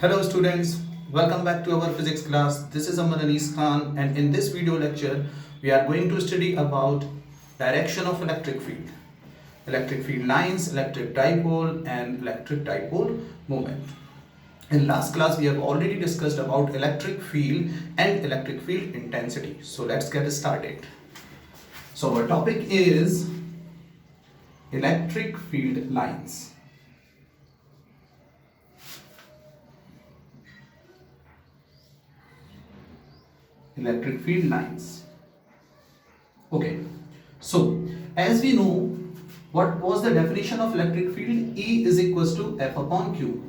Hello students, welcome back to our physics class. This is Aman Anis Khan and in this video lecture we are going to study about direction of electric field lines, electric dipole and electric dipole moment. In last class we have already discussed about electric field and electric field intensity. So let's get started. So our topic is electric field lines. Electric field lines. Okay, so as we know, what was the definition of electric field? E is equals to F upon Q.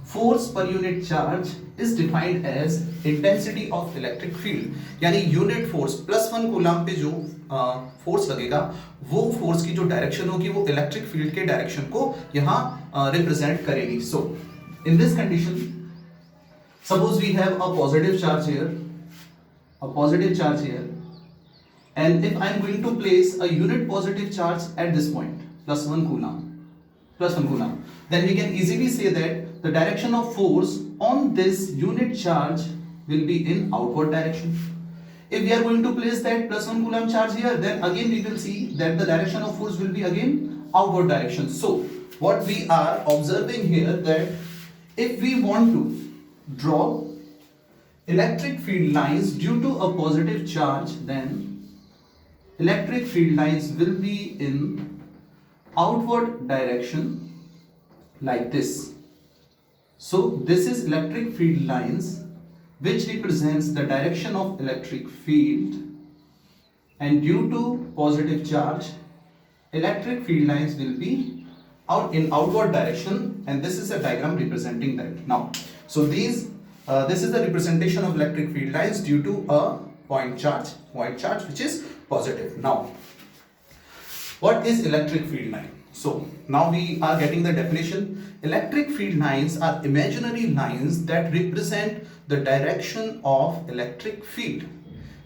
Force per unit charge is defined as intensity of electric field. यानी unit force +1 coulomb पे जो force लगेगा वो force की जो direction होगी वो electric field के डायरेक्शन को यहाँ रिप्रेजेंट करेगी. So in this condition, suppose we have a positive charge here, and if I am going to place a unit positive charge at this point, +1 coulomb, then we can easily say that the direction of force on this unit charge will be in outward direction. If we are going to place that +1 coulomb charge here, then again we will see that the direction of force will be again outward direction. So what we are observing here, that if we want to draw electric field lines due to a positive charge, then electric field lines will be in outward direction like this. So this is electric field lines which represents the direction of electric field, and due to positive charge electric field lines will be out in outward direction, and this is a diagram representing that. Now so this is the representation of electric field lines due to a point charge which is positive. Now what is electric field line? So now we are getting the definition. Electric field lines are imaginary lines that represent the direction of electric field.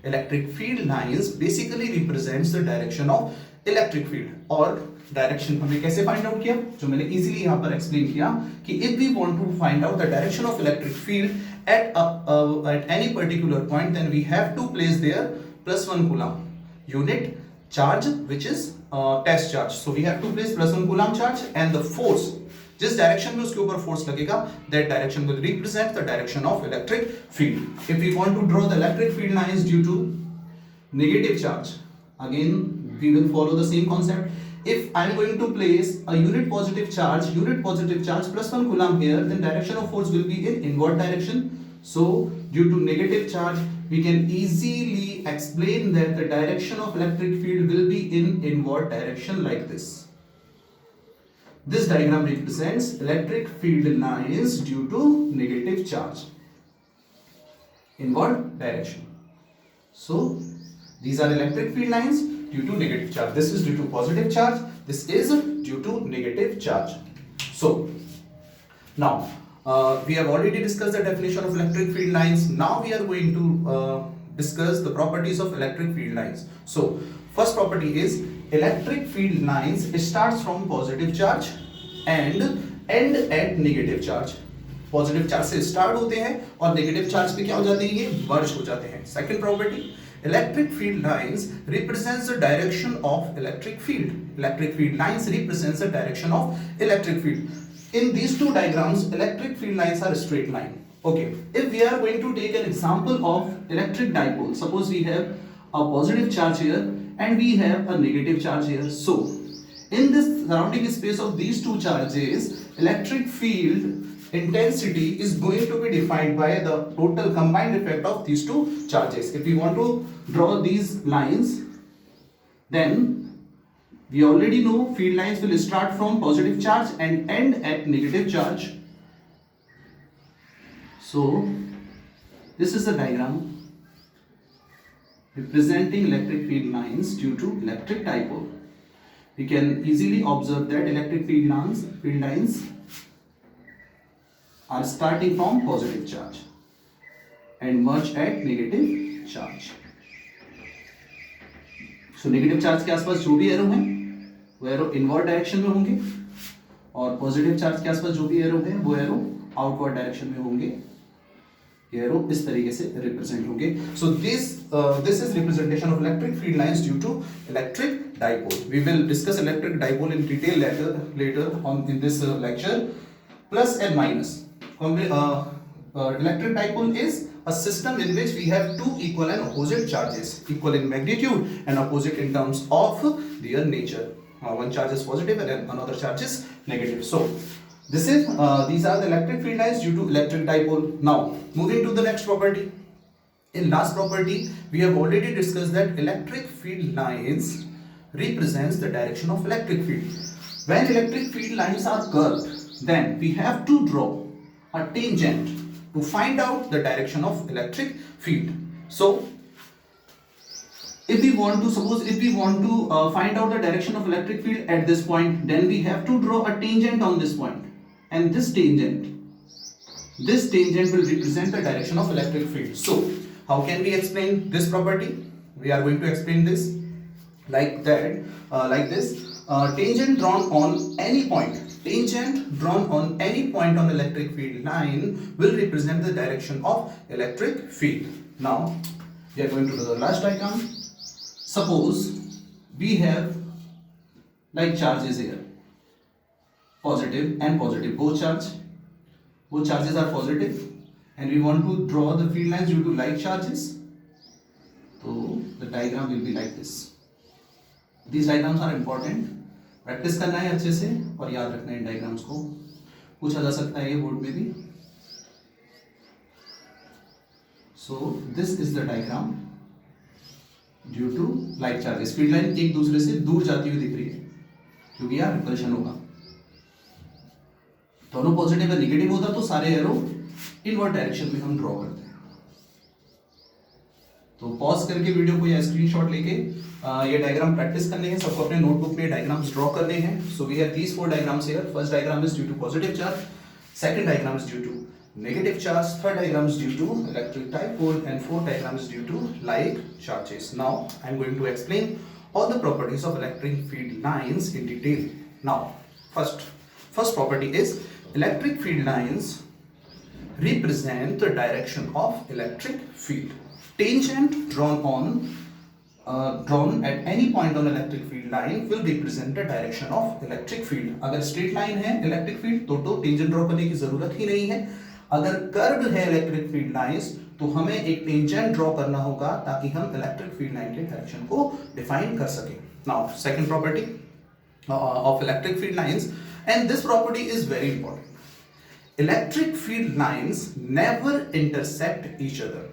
Electric field lines basically represents the direction of electric field. और direction हमने कैसे find out किया, जो मैंने easily यहाँ पर explain किया कि if we want to find out the direction of electric field at any particular point, then we have to place there +1 coulomb unit charge which is test charge. So we have to place +1 coulomb charge, and the force जिस direction में उसके ऊपर force लगेगा that direction will represent the direction of electric field. If we want to draw the electric field lines due to negative charge, again we will follow the same concept. If I am going to place a unit positive charge +1 coulomb here, then direction of force will be in inward direction. So due to negative charge we can easily explain that the direction of electric field will be in inward direction like this. This diagram represents electric field lines due to negative charge, inward direction. So these are electric field lines due to negative charge. This is due to positive charge, this is due to negative charge. So now we have already discussed the definition of electric field lines. Now we are going to discuss the properties of electric field lines. So first property is electric field lines starts from positive charge and end at negative charge. Positive charge से start होते हैं और negative charge पे क्या हो जाते हैं, ये मर्ज हो जाते हैं. Second property, electric field lines represents the direction of electric field. Electric field lines represents the direction of electric field. In these two diagrams electric field lines are a straight line. Okay, if we are going to take an example of electric dipole, suppose we have a positive charge here and we have a negative charge here. So in this surrounding space of these two charges, electric field intensity is going to be defined by the total combined effect of these two charges. If we want to draw these lines, then we already know field lines will start from positive charge and end at negative charge. So this is the diagram representing electric field lines due to electric dipole. We can easily observe that electric field lines are starting from positive charge and merge at negative charge. So negative charge के आसपास जो भी arrow हैं वो arrow inward direction में होंगे और positive charge के आसपास जो भी एरो है वो एरो आउटवर्ड डायरेक्शन में होंगे, ये एरो इस तरीके से रिप्रेजेंट होंगे. So this is representation of electric field lines due to electric dipole. We will discuss electric dipole in detail later on in this lecture. Plus and minus. Electric dipole is a system in which we have two equal and opposite charges, equal in magnitude and opposite in terms of their nature. One charge is positive and another charge is negative. So these are the electric field lines due to electric dipole. Now moving to the next property. In last property we have already discussed that electric field lines represents the direction of electric field. When electric field lines are curved, then we have to draw a tangent to find out the direction of electric field. So if we want to find out the direction of electric field at this point, then we have to draw a tangent on this point, and this tangent will represent the direction of electric field. So how can we explain this property? We are going to explain this like this. Tangent drawn on any point on electric field line will represent the direction of electric field. Now we are going to do the last diagram. Suppose we have like charges here, positive and positive, both charges are positive, and we want to draw the field lines due to like charges. So the diagram will be like this. These diagrams are important. Practice करना है अच्छे से और याद रखना है इन diagrams को. पूछा जा सकता है ये बोर्ड में भी. So this is the diagram due to like charges. Field line एक दूसरे से दूर जाती हुई दिख रही है क्योंकि यहाँ रिपल्शन होगा. दोनों पॉजिटिव और नेगेटिव होता तो सारे एरो इनवर्ट डायरेक्शन में हम ड्रॉ करते हैं. तो पॉज करके वीडियो को या स्क्रीनशॉट लेके ये डायग्राम प्रैक्टिस करने हैं. सबको अपने नोटबुक में डायग्राम्स ड्रॉ करने हैं. So we have these 4 diagrams here. First diagram is due to positive charge, second diagram is due to negative charge, third diagram is due to electric dipole, and fourth diagram is due to like charges. Now I am going to explain all the properties of electric field lines in detail. Now first property is electric field lines represent the direction of electric field. Tangent drawn at any point on electric field line will represent the direction of electric field. अगर straight line है electric field तो tangent draw करने की जरूरत ही नहीं है. अगर curve है इलेक्ट्रिक फील्ड लाइंस तो हमें एक टेंजेंट ड्रॉ करना होगा ताकि हम इलेक्ट्रिक फील्ड लाइन के डायरेक्शन को डिफाइन कर सकें. Now second property of electric field lines, and this property is very important. Electric field lines never intersect each other.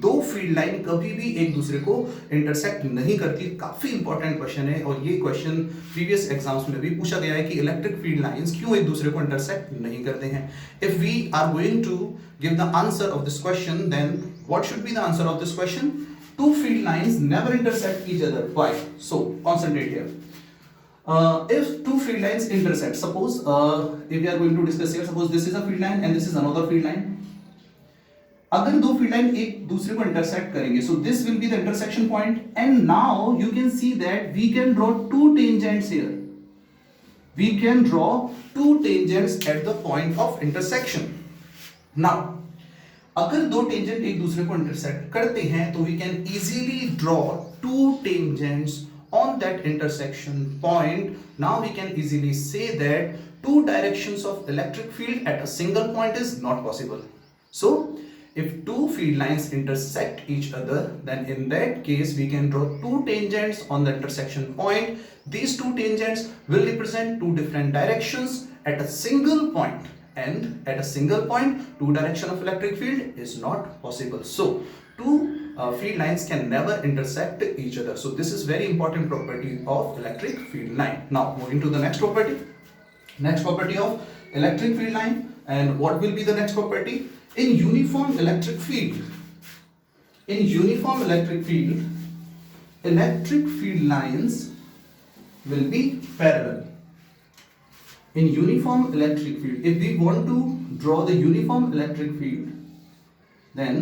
दो फील्ड लाइन कभी भी एक दूसरे को इंटरसेक्ट नहीं करती. काफी इंपॉर्टेंट क्वेश्चन है और ये क्वेश्चन प्रीवियस एग्जाम्स में भी पूछा गया है कि इलेक्ट्रिक फील्ड लाइंस क्यों एक दूसरे को इंटरसेक्ट नहीं करते हैं. If we are going to give the answer of this question, then what should be the answer of this question? Two field lines never intersect each other. Why? So concentrate here. If two field lines intersect, suppose if we are going to discuss here, suppose this is a field line and this is another field line. अगर दो field line एक दूसरे को intersect करेंगे, so this will be the intersection point, and now you can see that we can draw two tangents here. We can draw two tangents at the point of intersection. Now अगर दो tangent एक दूसरे को intersect करते हैं तो we can easily draw two tangents on that intersection point. Now we can easily say that two directions of electric field at a single point is not possible. So if two field lines intersect each other, then in that case we can draw two tangents on the intersection point. These two tangents will represent two different directions at a single point, and at a single point two direction of electric field is not possible. So two field lines can never intersect each other. So this is very important property of electric field line. Now moving to the next property. Next property of electric field line, and what will be the next property? In uniform electric field, electric field lines will be parallel. In uniform electric field, if we want to draw the uniform electric field, then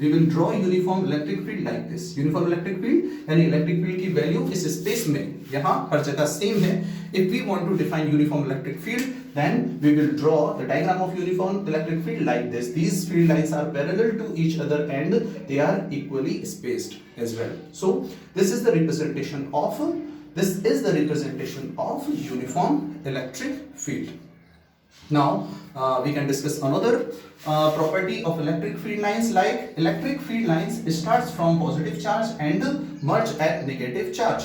we will draw uniform electric field like this. Uniform electric field यानी electric field की value इस space में यहाँ हर जगह same है. If we want to define uniform electric field, then we will draw the diagram of uniform electric field like this. These field lines are parallel to each other and they are equally spaced as well. So this is the representation of uniform electric field. Now we can discuss another property of electric field lines, like electric field lines starts from positive charge and merge at negative charge.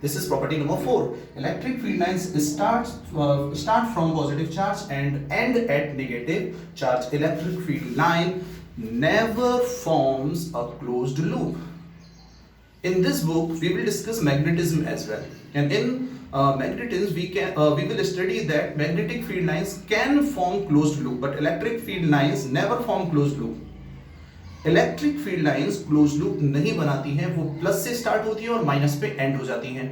This is property number 4. Electric field lines start from positive charge and end at negative charge. Electric field line never forms a closed loop. In this book, we will discuss magnetism as well. And in magnetism, we will study that magnetic field lines can form closed loop, but electric field lines never form closed loop. Electric field lines close loop नहीं बनाती हैं, वो plus से start होती है और minus पे and हो जाती हैं.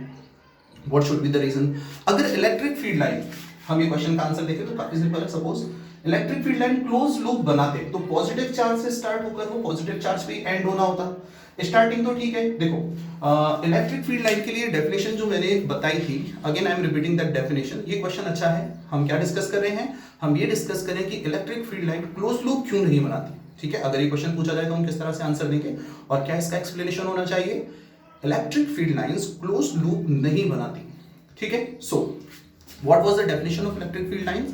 What should be the reason? अगर इलेक्ट्रिक फील्ड लाइन, हम ये क्वेश्चन का आंसर देखें तो काफी सिंपल है. Suppose electric field line close loop बनाते तो पॉजिटिव चार्ज से स्टार्ट होकर वो पॉजिटिव चार्ज पे एंड होना होता. स्टार्टिंग तो ठीक है. देखो इलेक्ट्रिक फील्ड लाइन के लिए डेफिनेशन जो मैंने बताई थी, again I am repeating that definition. ये क्वेश्चन अच्छा है. हम क्या डिस्कस कर रहे हैं? हम ये डिस्कस करें कि electric field line close loop क्यों नहीं बनाती. ठीक है, अगर ये क्वेश्चन पूछा जाए तो हम किस तरह से आंसर देंगे और क्या इसका एक्सप्लेनेशन होना चाहिए. Electric field lines close loop नहीं बनाती. ठीक है. So what was the definition of electric field lines?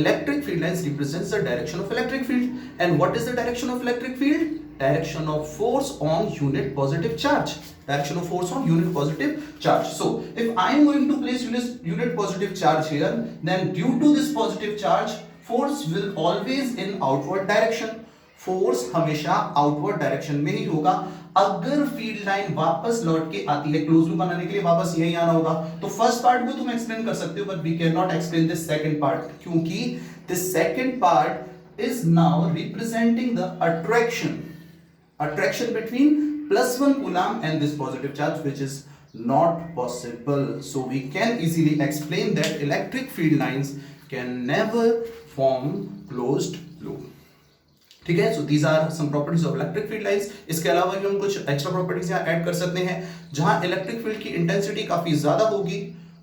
Electric field lines represents the direction of electric field. And what is the direction of electric field? Direction of force on unit positive charge. Direction of force on unit positive charge. So if I am going to place unit positive charge here, then due to this positive charge, force will always in outward direction. Force हमेशा outward direction में ही होगा. अगर field line वापस लौट के आती है, close loop बनाने के लिए वापस यही आना होगा. तो फर्स्ट पार्ट को तुम एक्सप्लेन कर सकते हो, but we can not explain this second part, क्योंकि this second part is now representing the attraction between +1 coulomb and this positive charge, which is not possible. So we can easily explain that electric field lines can never form closed loop. ठीक है. So these are some properties of electric field lines. इसके अलावा भी हम कुछ extra properties यहाँ add कर सकते हैं. जहां इलेक्ट्रिक फील्ड की इंटेंसिटी काफी ज्यादा होगी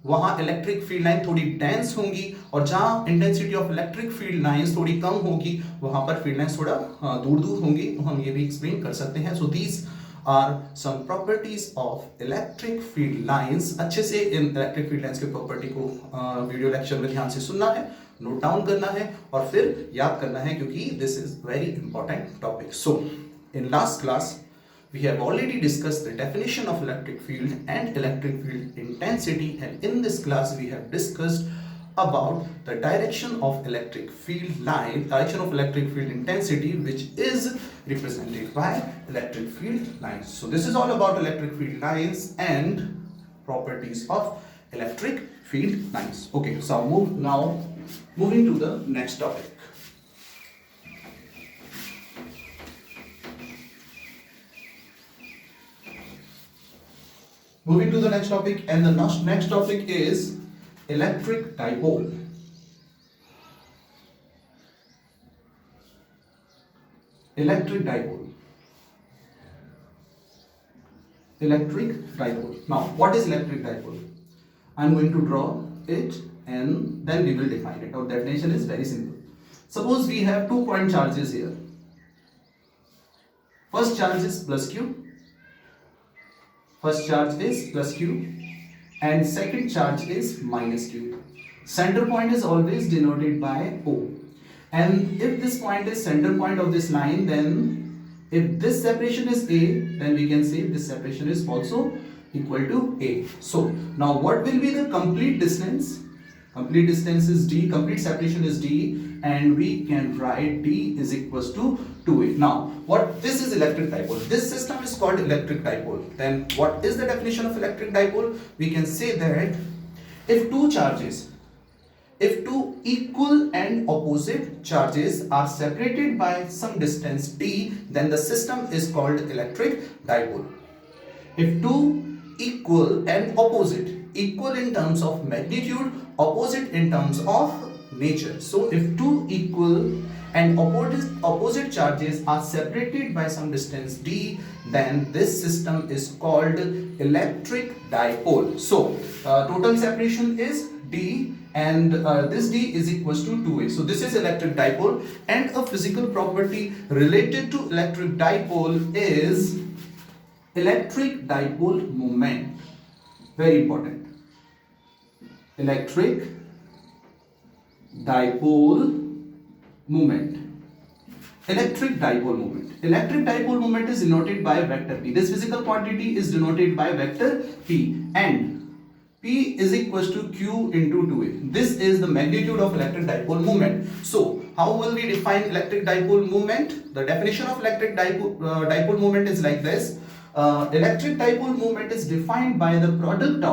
वहां इलेक्ट्रिक फील्ड लाइन थोड़ी डेंस होंगी, और जहां intensity of electric field lines थोड़ी कम होगी वहां पर फील्ड लाइंस थोड़ा दूर दूर होंगी. तो हम ये भी एक्सप्लेन कर सकते हैं. So these are some properties of electric field lines. अच्छे से इन इलेक्ट्रिक फील्ड लाइंस की प्रॉपर्टी को वीडियो लेक्चर में ध्यान से सुनना है, नोट डाउन करना है और फिर याद करना है, क्योंकि this is very important topic. So in last class we have already discussed the definition of electric field and electric field intensity, and in this class we have discussed about the direction of electric field line, direction of electric field intensity, which is represented by electric field lines. So this is all about electric field lines and properties of electric field lines. Okay, so moving to the next topic. Moving to the next topic, and the next topic is electric dipole. Electric dipole. Electric dipole. Now, what is electric dipole? I am going to draw it and then we will define it. Our definition is very simple. Suppose we have 2 point charges here. First charge is plus Q. First charge is plus Q and second charge is minus Q. Center point is always denoted by O, and if this point is center point of this line, then if this separation is A, then we can say this separation is also equal to A. So now what will be the complete distance? Complete distance is D, complete separation is D, and we can write D is equals to 2A. Now this is electric dipole. This system is called electric dipole. Then what is the definition of electric dipole? We can say that if two equal and opposite charges are separated by some distance D, then the system is called electric dipole. If two equal and opposite, equal in terms of magnitude, opposite in terms of nature. So if two equal and opposite charges are separated by some distance D, then this system is called electric dipole. So total separation is D and this d is equals to 2a. So this is electric dipole, and a physical property related to electric dipole is electric dipole moment. Very important. Electric dipole moment. Electric dipole moment. Electric dipole moment is denoted by vector p. This physical quantity is denoted by vector p, and P is equals to Q into 2A. This is the magnitude of electric dipole moment. So, how will we define electric dipole moment? The definition of electric dipole moment is like this. Electric dipole moment is defined by the product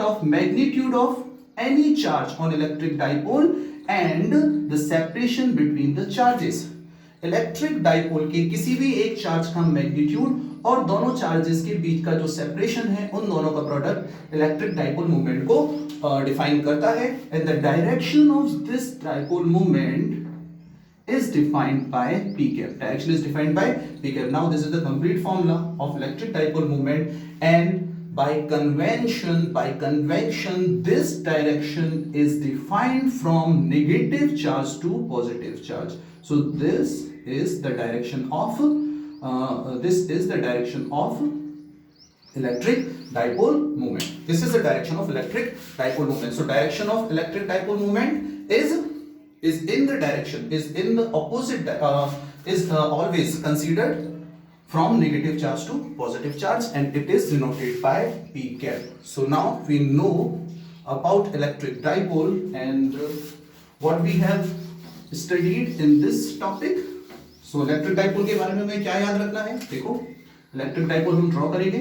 of magnitude of any charge on electric dipole and the separation between the charges. Electric dipole के किसी भी एक charge का magnitude और दोनों charges के बीच का जो सेपरेशन है, उन दोनों का प्रोडक्ट इलेक्ट्रिक डाइपोल मूवमेंट को डिफाइन करता है, and the direction of this dipole movement is defined by p cap. Direction is defined by p cap. Now this is the complete formula of electric dipole movement, and by convention this direction is defined from negative charge to positive charge. So this is the direction of electric dipole movement. This is the direction of electric dipole movement. So direction of electric dipole movement is in the opposite, always considered from negative charge to positive charge, and it is denoted by p cap. So now we know about electric dipole and what we have studied in this topic. So electric dipole के बारे में हमें क्या याद रखना है? देखो, electric dipole हम ड्रॉ करेंगे.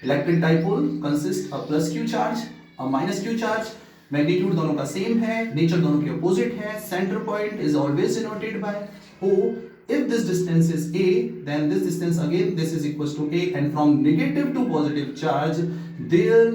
Electric dipole consists of plus q charge, a minus q charge. Magnitude दोनों का सेम है, नेचर दोनों के अपोजिट है. Centre point is always denoted by o. If this distance is a, then this distance again, this is equals to a, and from negative to positive charge there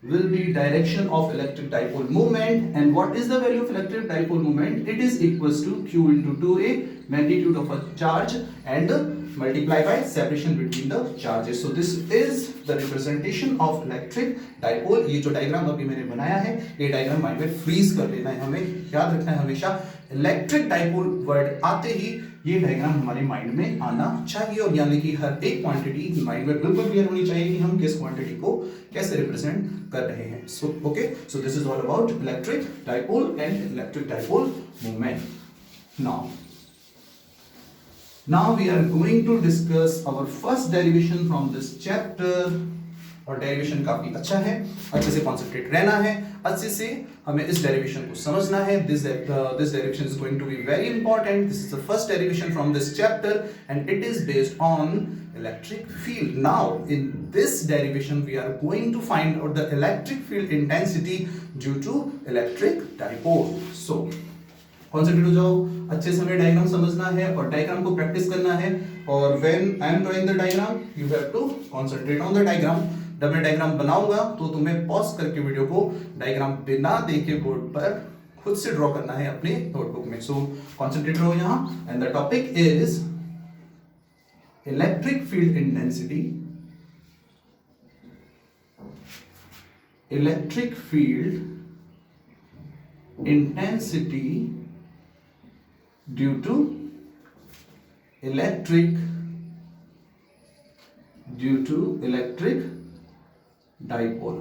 will be direction of electric dipole moment. And what is the value of electric dipole moment? It is equals to q into 2a, magnitude of a charge, and multiply by separation between the charges. So this is the representation of electric dipole. ये जो diagram अभी मैंने बनाया है, ये diagram mind में freeze कर लेना है. हमें याद रखना है हमेशा इलेक्ट्रिक डाइपोल वर्ड आते ही ये डायग्राम हमारे माइंड में आना चाहिए, और यानी कि हर एक क्वांटिटी माइंड में बिल्कुल क्लियर होनी चाहिए कि हम किस क्वांटिटी को कैसे रिप्रेजेंट कर रहे हैं. So okay, so this is all about electric dipole and electric dipole movement. Now we are going to discuss our first derivation from this chapter. और डेरिवेशन काफी अच्छा है, अच्छे से कॉन्सेंट्रेट रहना है, अच्छे से हमें इस डेरिवेशन को समझना है. This derivation is going to be very important. This is the first derivation from this chapter and it is based on electric field. Now in this derivation we are going to find out the electric field intensity due to electric dipole. So concentrate हो जाओ, अच्छे से हमें diagram समझना है और diagram को practice करना है. और when I am drawing the diagram you have to concentrate on the diagram. जब मैं डायग्राम बनाऊंगा तो तुम्हें पॉज करके वीडियो को डायग्राम बिना देखे बोर्ड पर खुद से ड्रॉ करना है अपने नोटबुक में. सो कॉन्सेंट्रेट रहो यहाँ, and the topic is electric field intensity. Electric field intensity due to electric dipole.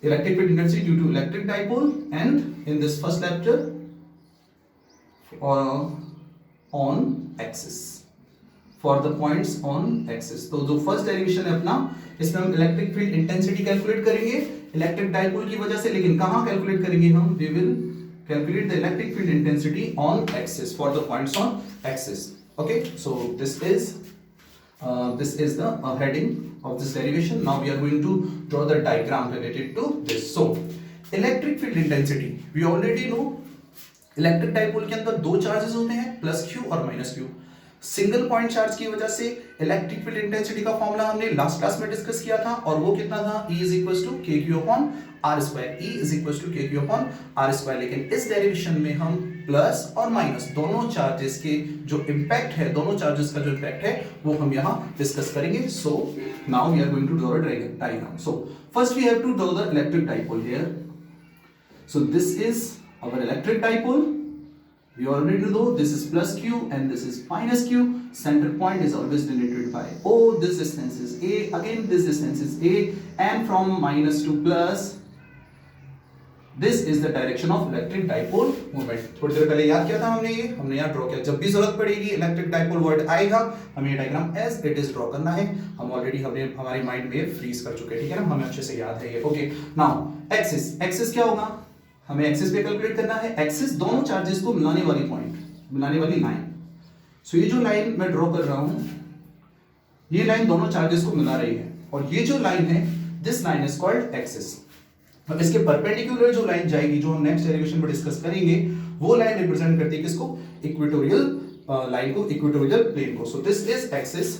Electric field intensity due to electric dipole, and in this first lecture on axis, for the points on axis. तो जो first derivation है अपना, इसमें हम electric field intensity calculate करेंगे electric dipole की वजह से. लेकिन कहां कैलकुलेट करेंगे हम? We will calculate the electric field intensity on axis for the points on axis. Okay, so this is the heading of this derivation. Now we are going to draw the diagram related to this. So electric field intensity we already know. Electric dipole के अंदर दो charges होते हैं, plus Q और minus Q. Single point charge की वजह से electric field intensity का फॉर्मूला हमने लास्ट क्लास में डिस्कस किया था, और वो कितना था? E is equals to kq upon r square E is equal to k q upon r square. लेकिन इस डेरिवेशन में हम प्लस और माइनस दोनों चार्जेस के जो इंपैक्ट है, दोनों चार्जेस का जो इंपैक्ट है वो हम यहाँ डिस्कस करेंगे। So now we are going to draw a diagram. So first we have to draw the electric dipole here. So this is our electric dipole. We already know this is plus q and this is minus q. Center point is always denoted by O. This distance is a. Again this distance is a, and from minus to plus, this is the direction of electric dipole movement. थोड़ी देर पहले याद किया था हमने यहाँ draw किया। जब भी जरूरत पड़ेगी इलेक्ट्रिक डाइपोल वर्ड आएगा, हमें ये diagram as it is draw करना है। हम ऑलरेडी हमने हमारी माइंड में फ्रीज कर चुके हैं, ठीक है ना, हमें अच्छे से याद है ये। ओके, नाउ एक्सिस क्या होगा, हमें एक्सिस पे कैलकुलेट करना है। एक्सिस दोनों चार्जेस को मिलाने वाली पॉइंट, मिलाने वाली लाइन। सो ये जो लाइन मैं ड्रॉ कर रहा हूं, ये लाइन दोनों चार्जेस को मिला रही है, और ये जो लाइन है, this line is called axis. अब इसके परपेंडिकुलर जो लाइन जाएगी, जो हम नेक्स्ट डेरिवेशन में डिस्कस करेंगे, वो लाइन रिप्रेजेंट करती है किसको, इक्वेटोरियल लाइन को, इक्वेटोरियल प्लेन को। So this is axis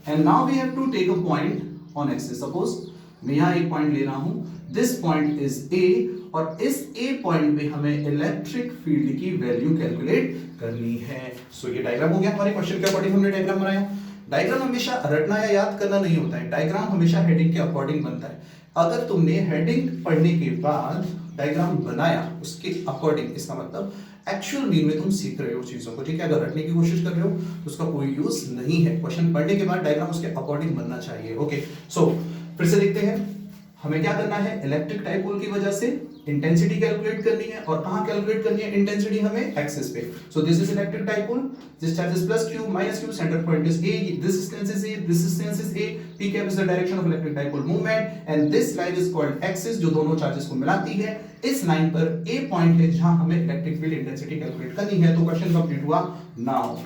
and now we have to take a point on axis. Suppose मैं यहाँ एक पॉइंट ले रहा हूं, दिस पॉइंट इज ए, और इस ए पॉइंट पे हमें इलेक्ट्रिक फील्ड की वैल्यू कैलकुलेट करनी है। सो ये डायग्राम हो गया हमारे क्वेश्चन के अकॉर्डिंग हमने डायग्राम बनाया। डायग्राम हमेशा रटना या याद करना नहीं होता है, डायग्राम हमेशा हेडिंग के अकॉर्डिंग बनता है। अगर तुमने हेडिंग पढ़ने के बाद डायग्राम बनाया उसके अकॉर्डिंग, इसका मतलब एक्चुअल मीन में तुम सीख रहे हो चीजों को, ठीक है। अगर रटने की कोशिश कर रहे हो तो उसका कोई यूज नहीं है। क्वेश्चन पढ़ने के बाद डायग्राम उसके अकॉर्डिंग बनना चाहिए। ओके, सो फिर से देखते हैं हमें क्या करना है। इलेक्ट्रिक डाइपोल की वजह से इंटेंसिटी कैलकुलेट करनी है, और कहां कैलकुलेट करनी है इंटेंसिटी, हमें एक्सिस पे। सो this is electric dipole, this charge is plus q minus q, centre point is a, this distance is a, this distance is a, p cap is the direction of electric dipole movement and this line is called axis, जो दोनों charges को मिलाती है। इस line पर a point है जहां हमें electric field intensity calculate करनी है। तो क्वेश्चन कंप्लीट हुआ। नाउ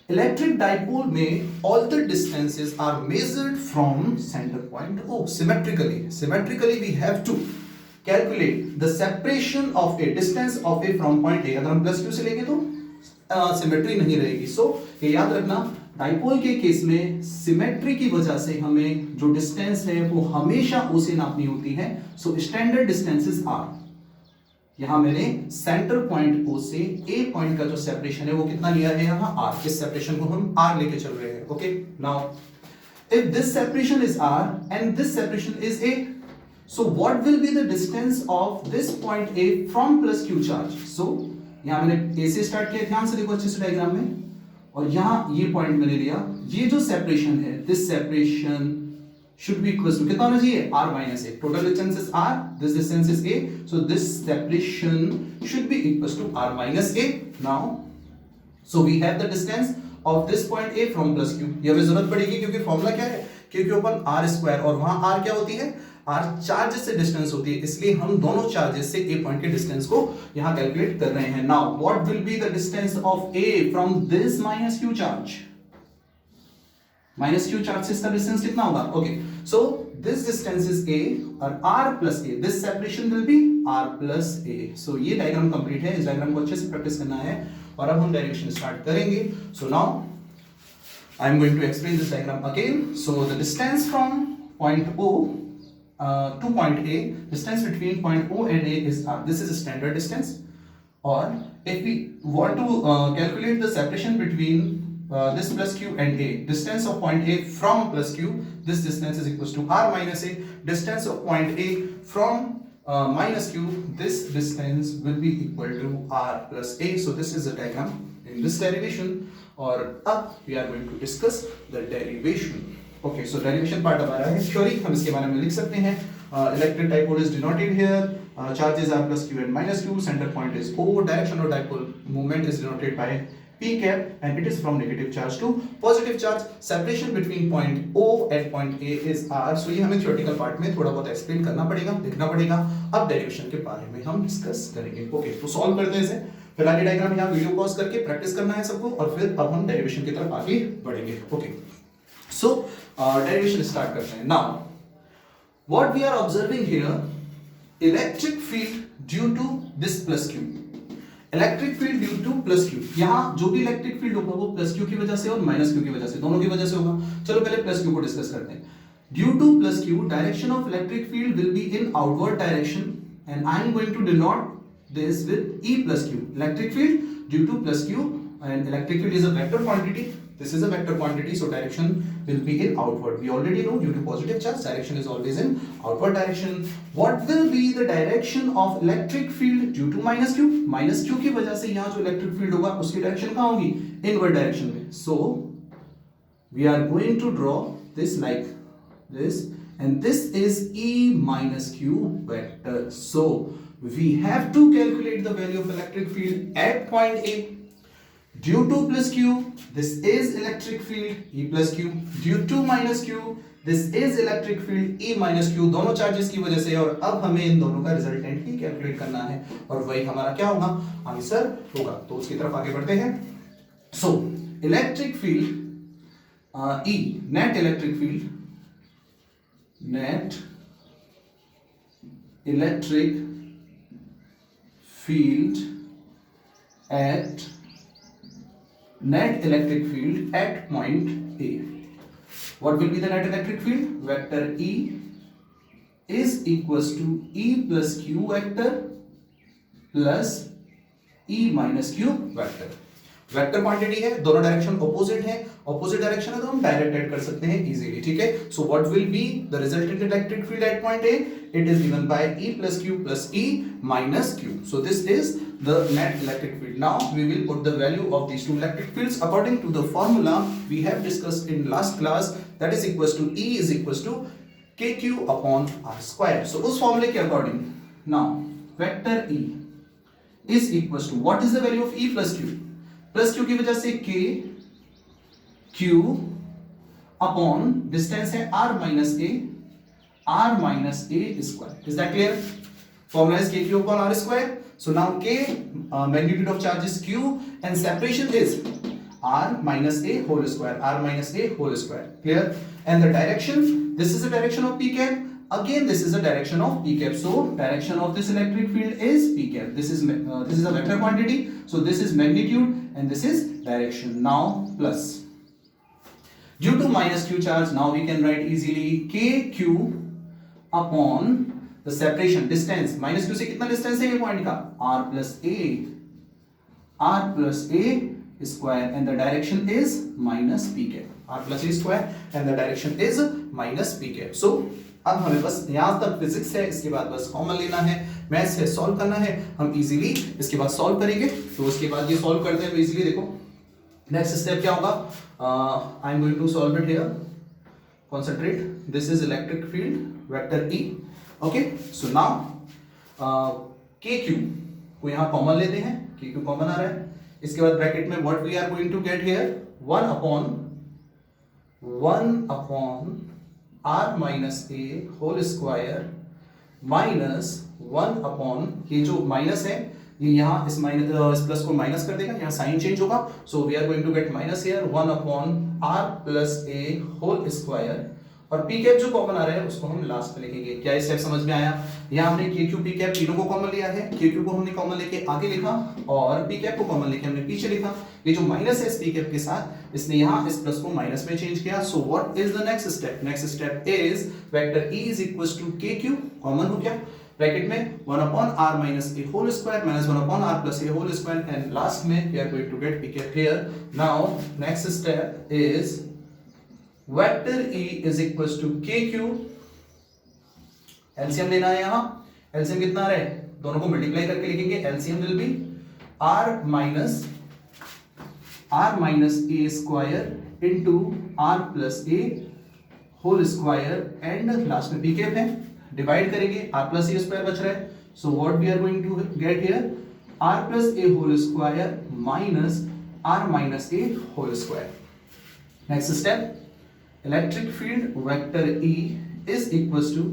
इलेक्ट्रिक डाइपोल में all the distances are measured from center point O symmetrically we have to calculate the separation of a distance of a from point A। अगर हम plus q से लेंगे तो symmetry नहीं रहेगी। सो ये याद रखना, डाइपोल के केस में सिमेट्री की वजह से हमें जो डिस्टेंस है वो हमेशा O से नापनी होती है। सो स्टैंडर्ड डिस्टेंसेस आर, यहां मैंने सेंटर पॉइंट O से A पॉइंट का जो सेपरेशन है वो कितना लिया है, यहां R। इस सेपरेशन को हम R लेके चल रहे हैं। Okay, now if this separation is R and this separation is A, so what will be the distance of this point A from plus Q charge? So यहां मैंने A से स्टार्ट किया, ध्यान से देखो अच्छे से डायग्राम में, और यहां ये पॉइंट मैंने लिया। ये जो सेपरेशन है, this separation should be equal to कितना होना चाहिए, r minus a। total distance is r, this distance is a, so this separation should be equal to r minus a। now so we have the distance of this point a from plus q। ये हमें जरूरत पड़ेगी क्योंकि formula क्या है, q q अपन r square, और वहां r क्या होती है, r चार्जेस से डिस्टेंस होती है, इसलिए हम दोनों चार्जेस से a पॉइंट के डिस्टेंस को यहां कैलकुलेट कर रहे हैं। Now what will be the distance of a from this minus q charge, minus q charge से इसका डिस्टेंस कितना होगा। Okay, so this distance is a और r plus a, this separation will be r plus a। सो ये diagram complete है, इस diagram को अच्छे से प्रैक्टिस करना है और अब हम डेरिवेशन स्टार्ट करेंगे। So now I am going to explain this diagram again. So the distance from point O to point A, distance between point O and A is r, this is a standard distance। or if we want to calculate the separation between this plus q and A, distance of point A from plus q, this distance is equals to r minus A, distance of point A from minus q, this distance will be equal to r plus A। so this is the diagram in this derivation, और अब we are going to discuss the derivation। Okay, so derivation part अब आ रहा है theory, हम इसके बारे में लिख सकते हैं। Electric dipole is denoted here, charges are plus q and minus q, centre point is O, direction of dipole movement is denoted by p cap and it is from negative charge to positive charge, separation between point O and point A is r। so ये हमें theoretical part में थोड़ा बहुत explain करना पड़ेगा, लिखना पड़ेगा। अब डेरिवेशन के बारे में हम डिस्कस करेंगे। ओके, तो सॉल्व करते हैं इसे। फिलहाल ये डायग्राम यहाँ वीडियो पॉज करके प्रैक्टिस करना है सबको, और फिर अब हम डेरिवेशन की तरफ आगे बढ़ेंगे। ओके, सो डेरिवेशन स्टार्ट करते हैं। Now what we are observing here, electric field due to this plus q, electric field due to plus q। यहां जो भी इलेक्ट्रिक फील्ड होगा वो प्लस q की वजह से और माइनस q की वजह से, दोनों की वजह से होगा। चलो पहले प्लस q को डिस्कस करते हैं। Due to plus q, direction of electric field will be in outward direction, and I am going to denote this with E plus q. Electric field due to plus q, and electric field is a vector quantity. This is a vector quantity, so direction will be in outward. We already know due to positive charge, direction is always in outward direction. What will be the direction of electric field due to minus q? Minus q की वजह से यहाँ जो electric field होगा उसकी direction कहाँ होगी? Inward direction में. So we are going to draw this like this, and this is E minus q vector. So we have to calculate the value of electric field at point A. Due to plus q, this is electric field E plus q. Due to minus q, this is electric field E minus q. दोनों charges की वजह से, और अब हमें इन दोनों का resultant ही calculate करना है, और वही हमारा क्या होगा? आंसर होगा. तो उसकी तरफ आगे बढ़ते हैं. सो electric field E, net electric field, net electric field at net electric field at point A. What will be the net electric field? Vector E is equals to E plus Q vector plus E minus Q vector. Vector quantity है, दोनों direction opposite है, opposite direction है तो हम direct add कर सकते हैं easily. ठीक है. So what will be the resultant electric field at point A? It is given by E plus Q plus E minus Q. So this is the net electric field. Now we will put the value of these two electric fields according to the formula we have discussed in last class, that is equals to E is equals to KQ upon R square. So उस फॉर्मूले के according now vector E is equals to, what is the value of E plus Q? Plus Q की वजह से k q upon distance है r minus a square. Is that clear? Formula is k q upon r square. So now k magnitude of charge is q and separation is r minus a whole square. Clear? And the direction, this is the direction of p cap. Again this is the direction of p cap. So direction of this electric field is p cap. This is a vector quantity, so this is magnitude and this is direction. Now plus, due to minus q charge, now we can write easily kq upon the separation distance. minus q से कितना distance है ये point का? r plus a square, and the direction is minus p cap. r plus a square and the direction is minus p cap. So अब हमें बस यहाँ तक फिजिक्स है, इसके बाद बस कॉमन लेना है, मैथ्स है, सॉल्व करना है. हम इजीली इसके बाद सॉल्व करेंगे. तो उसके बाद ये सॉल्व करते हैं इजीली. देखो नेक्स्ट स्टेप क्या होगा? I am going to solve it here. Concentrate. This is electric field vector E. Okay. So now KQ को यहाँ कॉमन लेते हैं. KQ कॉमन आ रहा है. इसके बाद ब्रैकेट में what we are going to get here? 1 अपॉन r minus a whole square minus 1 upon, ये जो माइनस है ये यहाँ इस प्लस को माइनस कर देगा, यहाँ साइन चेंज होगा. So we are going to get minus here 1 अपॉन r plus a whole square, और p कैप जो कॉमन आ रहा है उसको हम लास्ट में लिखेंगे. क्या स्टेप समझ में आया? यहाँ हमने kq p कैप तीनों को कॉमन लिया है. kq को हमने कॉमन लेके आगे लिखा और p कैप को कॉमन लेके हमने पीछे लिखा. ये जो माइनस है इस p कैप के साथ, इसने यहाँ इस प्लस को माइनस में चेंज किया. So what is the next step? Next step is vector E is equals to kq common हो गया. ब्रैकेट में 1 upon r minus a whole square minus 1 upon r plus a whole square, and last में we are going to get p cap here. Now next step is vector E is equals to KQ. LCM लेना है. यहाँ LCM कितना आ रहा है? दोनों को multiply करके लिखेंगे. LCM will be r minus a square into r plus a whole square, and last में p कैप है. डिवाइड करेंगे, r plus a square बच रहा है. So what we are going to get here? r plus a whole square minus r minus a whole square. Next step, electric field vector E is equals to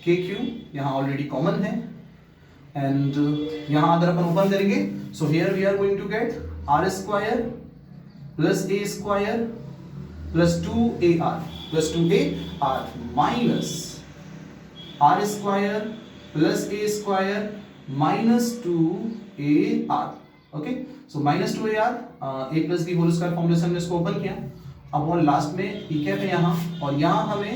KQ. यहाँ already common है, and यहाँ अगर अपन open करेंगे, so here we are going to get r square plus a square plus 2ar minus r square plus a square minus 2ar. Okay. So minus 2ar, a plus b whole square फॉर्मूले से हमने इसको open किया. अब वो last में p cap है यहाँ, और यहाँ हमें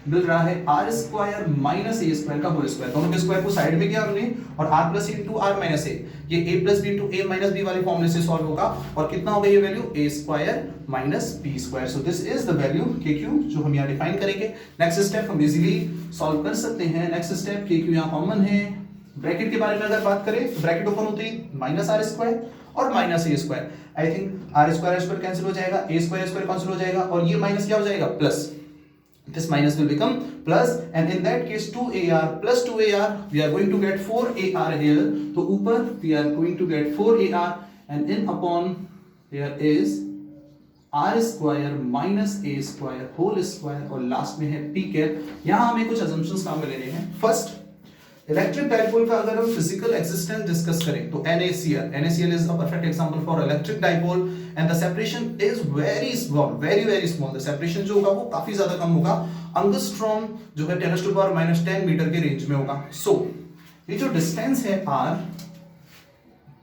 मिल रहा है आर स्क्वायर माइनस ए स्क्वायर का होल स्क्वायर। दोनों के स्क्वायर को साइड में किया हमने और R plus into R minus A, ये A plus B into A minus B वाले फॉर्मूले से सॉल्व होगा और कितना होगा ये value A square minus B square. So this is the value K Q जो हम यहाँ डिफाइन करेंगे। नेक्स्ट स्टेप हम इजीली सॉल्व कर सकते हैं। नेक्स्ट स्टेप के क्यू यहाँ कॉमन है। ब्रैकेट के बारे में अगर बात करें तो ब्रैकेट ओपन होते ही माइनस आर स्क्वायर और minus A square. I think r square cancel हो जाएगा, ए स्क्वायर कैंसिल हो जाएगा और ये माइनस क्या हो जाएगा plus. This minus will become plus and in that case 2ar plus 2ar we are going to get 4ar here. तो ऊपर we are going to get 4ar and in upon here is r square minus a square whole square और last में है p cap. यहाँ हमें कुछ assumptions काम में लेने हैं। फर्स्ट, इलेक्ट्रिक डाइपोल का अगर हम फिजिकल एक्सिस्टेंस डिस्कस करें तो NaCl is a perfect example for electric dipole and the separation is very small, very small। the separation जो होगा वो काफी ज्यादा कम होगा, एंगस्ट्रॉम जो है 10⁻⁻10 मीटर के रेंज में होगा। सो ये जो डिस्टेंस है r,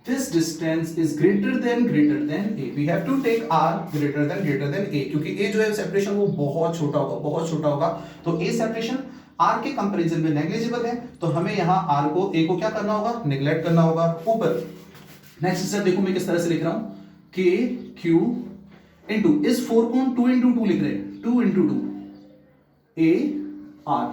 this distance is greater than a, we have to take r greater than a क्योंकि a जो है सेपरेशन वो बहुत छोटा होगा तो a सेपरेशन r के कंपैरिजन में नेग्लिजिबल है, तो हमें यहाँ r को a को क्या करना होगा, नेग्लेक्ट करना होगा। ऊपर नेक्स्ट स्टेप देखो मैं किस तरह से लिख रहा हूँ, k q इनटू इस 4 को हम 2 into 2 लिख रहे हैं, 2 into 2 a r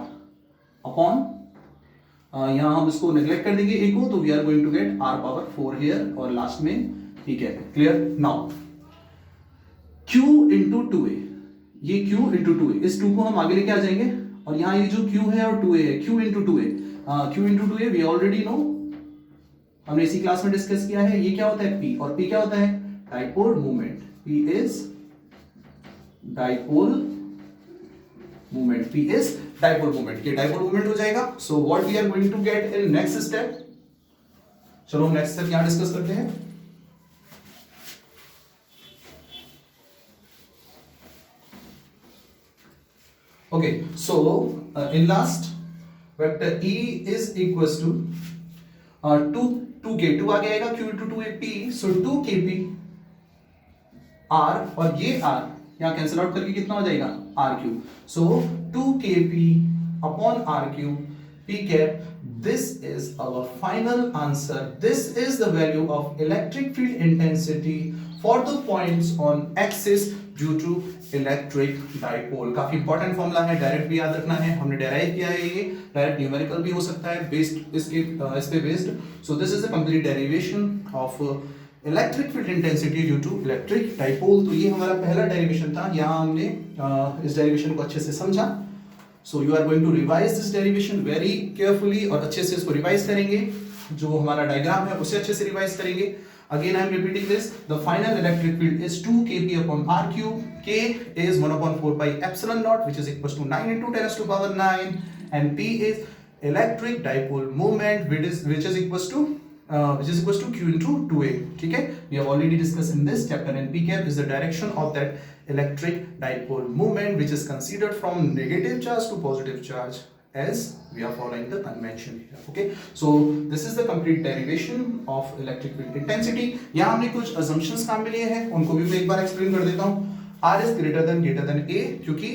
अपॉन यहाँ हम इसको नेग्लेक्ट कर देंगे a को, तो we are going to get r power 4 here और लास्ट में ठीक है। Clear? Now q into 2a, ये q into 2a, इस 2 को हम आगे लेके आ जाएंगे और यहाँ ये जो q है और 2a है, q into 2a we already know, हमने इसी क्लास में डिस्कस किया है। ये क्या होता है p और p क्या होता है, dipole moment. p is dipole moment, p is dipole moment, ये डाइपोल मोमेंट हो जाएगा। So what we are going to get in next step, चलो हम नेक्स्ट स्टेप यहां डिस्कस करते हैं। Okay, so in last vector E is equals to 2k, 2 आ गया आएगा q into 2ap, so 2kp r और ये r यहाँ कैंसिल आउट करके कितना हो जाएगा rq, so 2kp upon rq p cap। This is our final answer. This is the value of electric field intensity for the points on axis due to electric dipole. काफी important formula है, direct भी याद रखना है, हमने derive किया है, ये डायरेक्ट न्यूमेरिकल भी हो सकता है बेस्ड इस पे based. So this is the complete derivation of electric field intensity due to electric dipole. तो ये हमारा पहला डेरिवेशन था, यहाँ हमने इस डेरिवेशन को अच्छे से समझा। So you are going to revise this derivation very carefully और अच्छे से इसको रिवाइज करेंगे, जो हमारा डायग्राम है उसे अच्छे से रिवाइज करेंगे। Again I am repeating this, the final electric field is 2 kp upon r cube, k is 1/4 pi epsilon naught which is equals to 9 into 10 raised to power 9 and p is electric dipole moment which is equals to q into 2a। ठीक है, we have already discussed in this chapter and p cap is the direction of that electric dipole moment which is considered from negative charge to positive charge as we are following the convention here। Okay, so this is the complete derivation of electric field intensity। यहाँ हमने कुछ assumptions काम में लिए हैं, उनको भी मैं एक बार एक्सप्लेन कर देता हूँ। R is greater than A, क्योंकि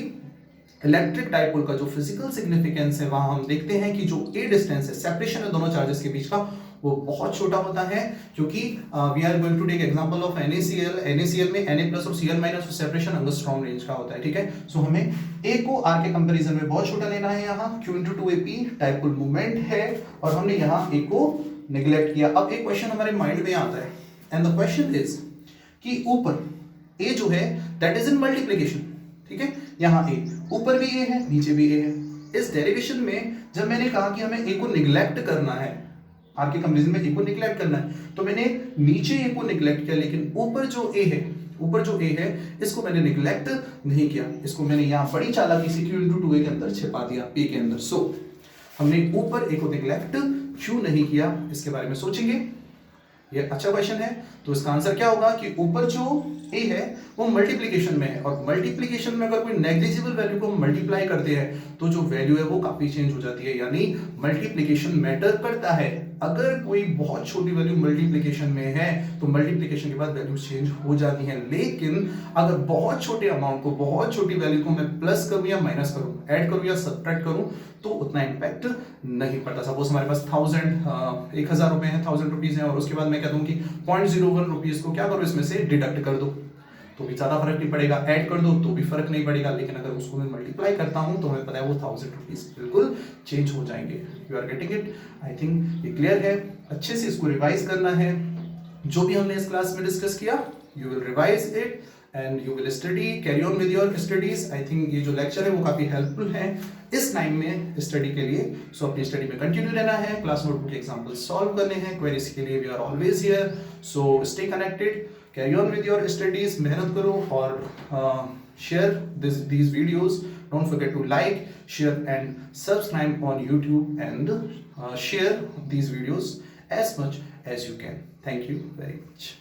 इलेक्ट्रिक डाइपोल का जो फिजिकल सिग्निफिकेंस है वहां हम देखते हैं कि जो A डिस्टेंस है, सेपरेशन है दोनों चार्जेस के बीच का, वो बहुत छोटा होता है, क्योंकि we are going to take example of NaCl में Na प्लस और Cl minus separation angstrom range का होता है। ठीक है, सो हमें A को R के कंपैरिजन में बहुत छोटा लेना है। यहाँ Q into 2AP dipole moment है और हमने यहाँ A को नेग्लेक्ट किया। अब एक क्वेश्चन हमारे माइंड में आता है एंड द क्वेश्चन इज कि ऊपर A जो है दैट इज इन मल्टीप्लिकेशन। ठीक है, यहाँ A ऊपर भी A है नीचे भी A है। इस डेरिवेशन में जब मैंने कहा कि हमें A को निग्लेक्ट करना है, आर के कंपैरिजन में ए को निग्लेक्ट करना है, तो मैंने नीचे ए को निग्लेक्ट किया, लेकिन ऊपर जो ए है इसको मैंने निग्लेक्ट नहीं किया, इसको मैंने यहाँ बड़ी चालाकी से Q into 2a के अंदर छिपा दिया, P के अंदर। सो हमने ऊपर ए को निग्लेक्ट क्यों नहीं किया, इसके बारे में सोचेंगे। ये अच्छा क्वेश्चन है। तो इसका आंसर क्या होगा कि ऊपर जो a है वो मल्टीप्लिकेशन में है, और मल्टीप्लिकेशन में अगर कोई नेग्लिजिबल वैल्यू को मल्टीप्लाई करते हैं तो जो वैल्यू है वो काफी चेंज हो जाती है, यानी मल्टीप्लिकेशन मैटर करता है। अगर कोई बहुत छोटी वैल्यू मल्टीप्लिकेशन में है तो मल्टीप्लिकेशन के बाद वैल्यू चेंज हो जाती है, लेकिन अगर बहुत छोटे अमाउंट को, बहुत छोटी वैल्यू को मैं प्लस करूं या माइनस करूं, ऐड करूं या सब्ट्रैक्ट करूं, तो उतना इम्पैक्ट नहीं पड़ता। सपोज हमारे पास 1000 रुपए हैं, 1000 रुपीज हैं, और उसके बाद मैं कहता हूं कि 0.01 रुपीज को क्या करो, इसमें से डिडक्ट कर दो, तो भी ज्यादा फर्क नहीं पड़ेगा, ऐड कर दो तो भी फर्क नहीं पड़ेगा, लेकिन अगर उसको मैं मल्टीप्लाई करता हूं तो हमें पता है वो 1000 रुपीज बिल्कुल चेंज हो जाएंगे। You are getting it? I think ये क्लियर है। अच्छे से इसको रिवाइज करना है, जो भी हमने इस क्लास में डिस्कस किया, you will revise it and you will study, carry on with your studies. I think ये जो लेक्चर है वो काफी हेल्पफुल है इस टाइम में स्टडी के लिए। सो अपनी स्टडी में कंटिन्यू रहना है, क्लास नोटबुक के एग्जांपल्स सॉल्व करने हैं, क्वेरीज के लिए we are always here. So stay connected, carry on with your studies, मेहनत करो और share these videos. Don't forget to like, share and subscribe on YouTube and share these videos as much as you can. Thank you very much.